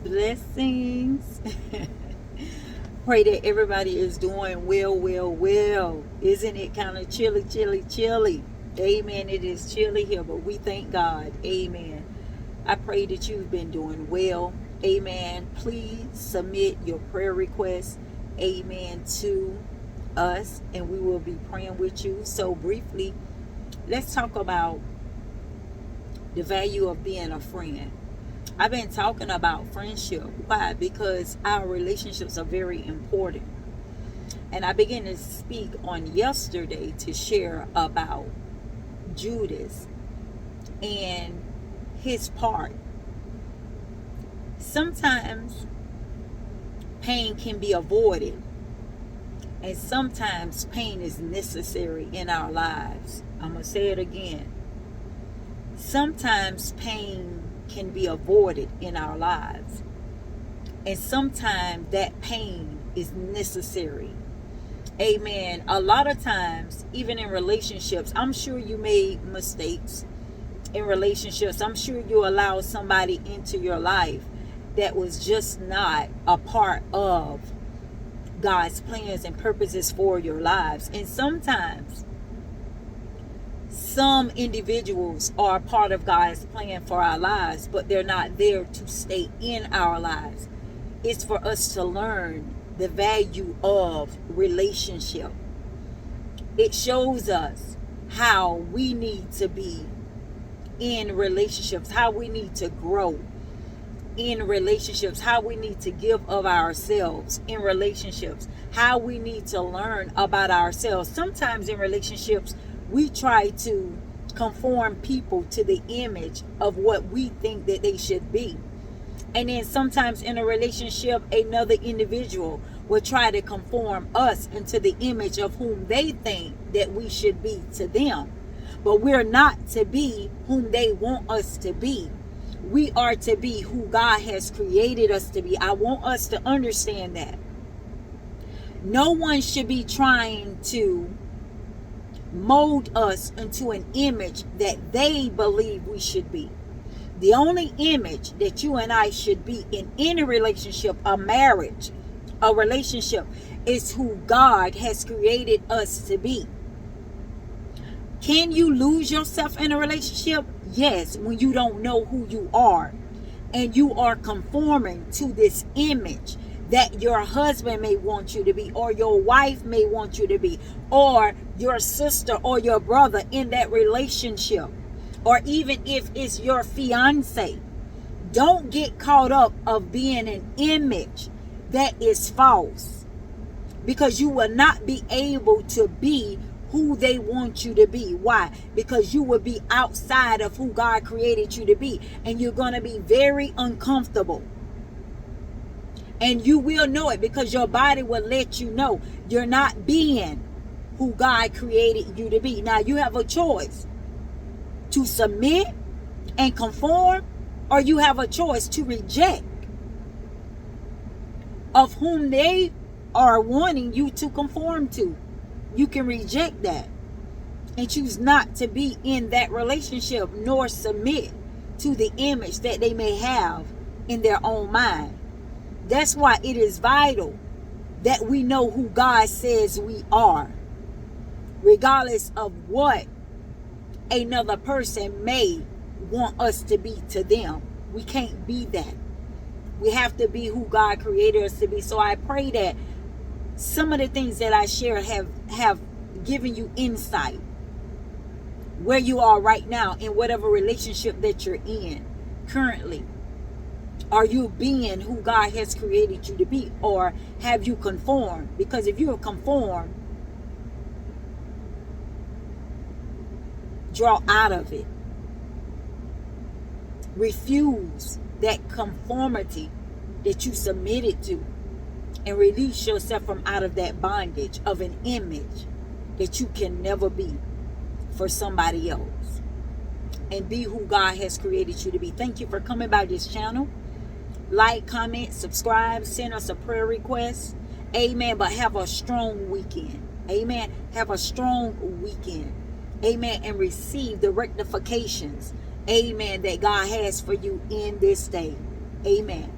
Blessings. Pray that everybody is doing well. Isn't it kind of chilly? Amen. It is chilly here, but we thank God. Amen. I pray that you've been doing well. Amen. Please submit your prayer requests. Amen. To us, and we will be praying with you. So briefly, let's talk about the value of being a friend. I've been talking about friendship. Why? Because our relationships are very important. And I began to speak on yesterday to share about Judas and his part. Sometimes pain can be avoided, and sometimes pain is necessary in our lives. I'm going to say it again. Sometimes pain can be avoided in our lives, and sometimes that pain is necessary. Amen. A lot of times, even in relationships, I'm sure you made mistakes in relationships. I'm sure you allowed somebody into your life that was just not a part of God's plans and purposes for your lives. And sometimes some individuals are part of God's plan for our lives, but they're not there to stay in our lives. It's for us to learn the value of relationship. It shows us how we need to be in relationships, how we need to grow in relationships, how we need to give of ourselves in relationships, how we need to learn about ourselves. Sometimes in relationships, we try to conform people to the image of what we think that they should be. And then sometimes in a relationship, another individual will try to conform us into the image of whom they think that we should be to them. But we're not to be whom they want us to be. We are to be who God has created us to be. I want us to understand that. No one should be trying to mold us into an image that they believe we should be. The only image that you and I should be in any relationship, a marriage, a relationship, is who God has created us to be. Can you lose yourself in a relationship? Yes, when you don't know who you are and you are conforming to this image that your husband may want you to be, or your wife may want you to be, or your sister or your brother in that relationship, or even if it's your fiance. Don't get caught up of being an image that is false, because you will not be able to be who they want you to be. Why? Because you will be outside of who God created you to be, and you're going to be very uncomfortable. And you will know it, because your body will let you know you're not being who God created you to be. Now you have a choice to submit and conform, or you have a choice to reject of whom they are wanting you to conform to. You can reject that and choose not to be in that relationship, nor submit to the image that they may have in their own mind. That's why it is vital that we know who God says we are, regardless of what another person may want us to be to them. We can't be that. We have to be who God created us to be. So I pray that some of the things that I share have given you insight where you are right now in whatever relationship that you're in currently. Are you being who God has created you to be, or have you conformed? Because if you have conformed, draw out of it. Refuse that conformity that you submitted to, and release yourself from out of that bondage of an image that you can never be for somebody else, and be who God has created you to be. Thank you for coming by this channel. Like, comment, subscribe, send us a prayer request. Amen. But have a strong weekend. Amen. Have a strong weekend. Amen. And receive the rectifications, amen, that God has for you in this day. Amen.